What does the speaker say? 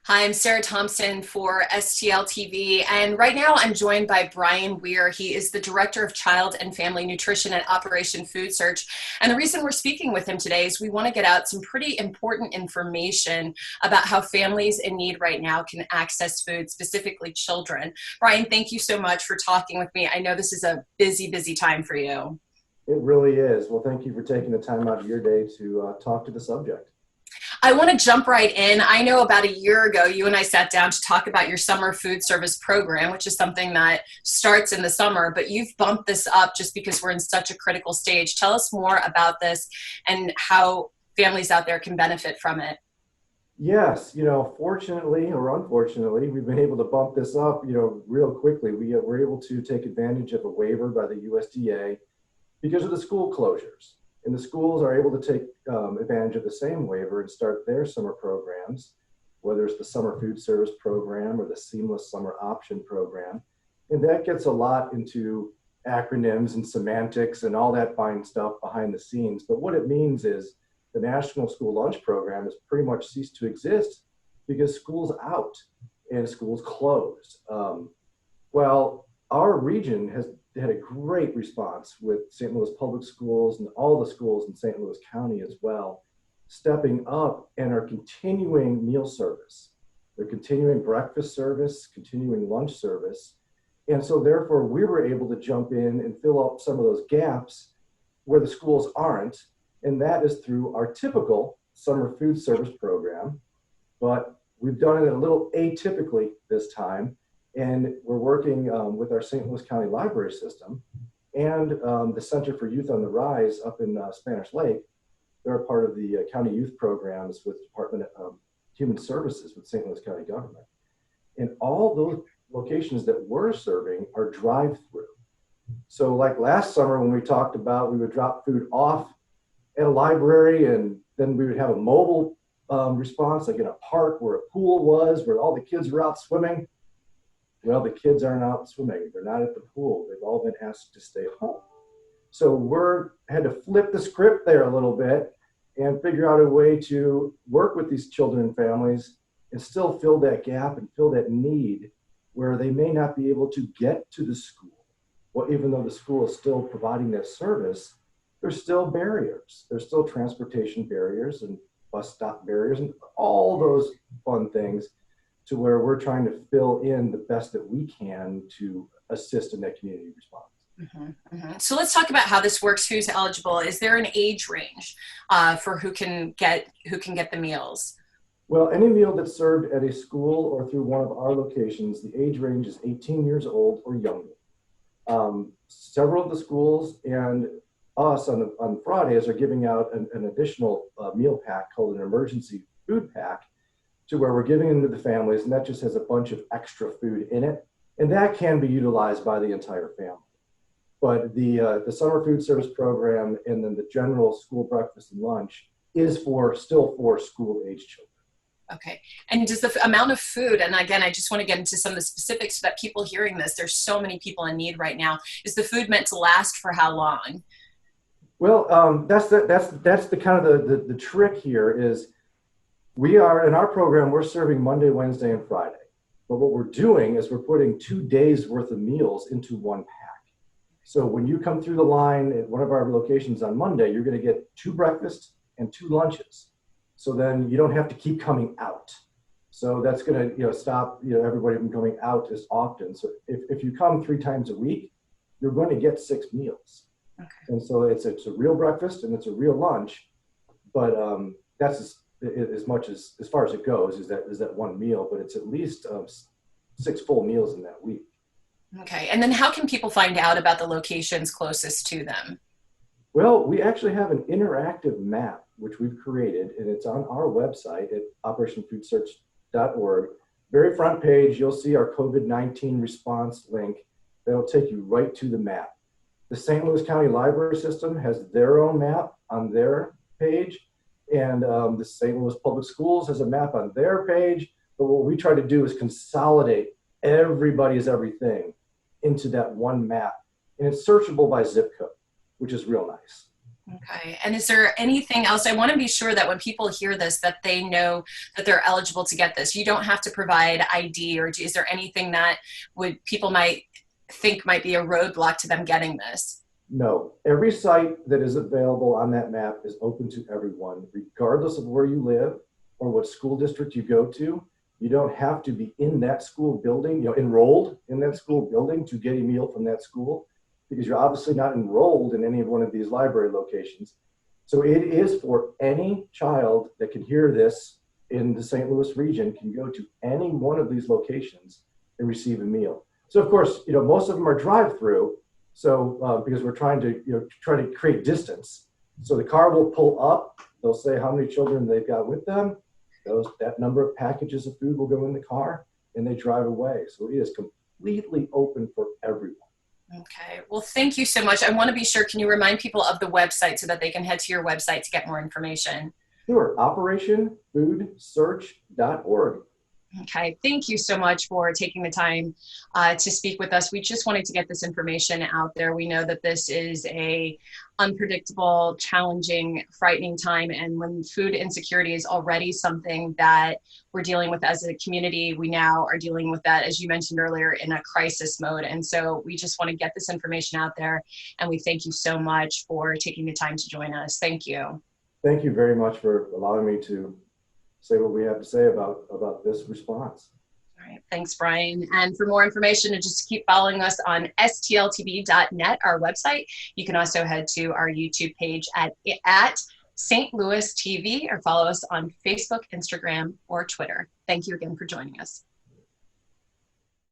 Hi, I'm Sarah Thompson for STL TV, and right now I'm joined by Brian Weir. He is the Director of Child and Family Nutrition at Operation Food Search. And the reason we're speaking with him today is we want to get out some pretty important information about how families in need right now can access food, specifically children. Brian, thank you so much for talking with me. I know this is a busy, busy time for you. It really is. Well, thank you for taking the time out of your day to talk to the subject. I want to jump right in. I know about a year ago, you and I sat down to talk about your summer food service program, which is something that starts in the summer, but you've bumped this up just because we're in such a critical stage. Tell us more about this and how families out there can benefit from it. Yes, fortunately or unfortunately, we've been able to bump this up, real quickly. We're able to take advantage of a waiver by the USDA because of the school closures. And the schools are able to take advantage of the same waiver and start their summer programs, whether it's the summer food service program or the seamless summer option program. And that gets a lot into acronyms and semantics and all that fine stuff behind the scenes. But what it means is the National School Lunch Program has pretty much ceased to exist because school's out and schools closed. Well, our region has had a great response with St. Louis Public Schools and all the schools in St. Louis County as well, stepping up and are continuing meal service. They're continuing breakfast service, continuing lunch service. And so therefore we were able to jump in and fill up some of those gaps where the schools aren't. And that is through our typical summer food service program. But we've done it a little atypically this time. And we're working with our St. Louis County Library System and the Center for Youth on the Rise up in Spanish Lake. They're a part of the county youth programs with Department of Human Services with St. Louis County government. And all those locations that we're serving are drive-through. So like last summer when we talked about we would drop food off at a library and then we would have a mobile response like in a park where a pool was, where all the kids were out swimming. Well, the kids aren't out swimming. They're not at the pool. They've all been asked to stay home. So we're had to flip the script there a little bit and figure out a way to work with these children and families and still fill that gap and fill that need where they may not be able to get to the school. Well, even though the school is still providing that service, there's still barriers. There's still transportation barriers and bus stop barriers and all those fun things to where we're trying to fill in the best that we can to assist in that community response. So let's talk about how this works. Who's eligible? Is there an age range for who can get the meals? Well, any meal that's served at a school or through one of our locations, the age range is 18 years old or younger. Several of the schools and us on Fridays are giving out an additional meal pack called an emergency food pack, to where we're giving them to the families, and that just has a bunch of extra food in it, and that can be utilized by the entire family. But the summer food service program and then the general school breakfast and lunch is still for school-age children. Okay, and does the amount of food, and again, I just want to get into some of the specifics so that people hearing this, there's so many people in need right now. Is the food meant to last for how long? Well, that's the kind of the trick here is. We are, in our program, we're serving Monday, Wednesday, and Friday. But what we're doing is we're putting 2 days worth of meals into one pack. So when you come through the line at one of our locations on Monday, you're going to get 2 breakfasts and 2 lunches. So then you don't have to keep coming out. So that's going to stop everybody from coming out as often. So if you come 3 times a week, you're going to get 6 meals. Okay. And so it's a real breakfast and it's a real lunch, but that's as far as it goes is that one meal, but it's at least 6 full meals in that week. Okay, and then how can people find out about the locations closest to them? Well, we actually have an interactive map which we've created, and it's on our website at operationfoodsearch.org. Very front page, you'll see our COVID-19 response link that'll take you right to the map. The St. Louis County Library System has their own map on their page. And the St. Louis Public Schools has a map on their page. But what we try to do is consolidate everybody's everything into that one map. And it's searchable by zip code, which is real nice. Okay. And is there anything else? I want to be sure that when people hear this, that they know that they're eligible to get this. You don't have to provide ID, or is there anything that people might think might be a roadblock to them getting this? No, every site that is available on that map is open to everyone, regardless of where you live or what school district you go to. You don't have to be in that school building, enrolled in that school building to get a meal from that school, because you're obviously not enrolled in any of one of these library locations. So it is for any child that can hear this in the St. Louis region, can go to any one of these locations and receive a meal. So of course, most of them are drive-through. So because we're trying to create distance. So the car will pull up, they'll say how many children they've got with them. That number of packages of food will go in the car, and they drive away. So it is completely open for everyone. Okay. Well, thank you so much. I want to be sure, can you remind people of the website so that they can head to your website to get more information? Sure, operationfoodsearch.org. Okay, thank you so much for taking the time to speak with us. We just wanted to get this information out there. We know that this is a unpredictable, challenging, frightening time, and when food insecurity is already something that we're dealing with as a community, we now are dealing with that, as you mentioned earlier, in a crisis mode. And so we just want to get this information out there, and we thank you so much for taking the time to join us. Thank you. Thank you very much for allowing me to say what we have to say about this response. All right, thanks, Brian. And for more information, and just keep following us on stltv.net, our website. You can also head to our YouTube page at St. Louis TV, or follow us on Facebook, Instagram, or Twitter. Thank you again for joining us.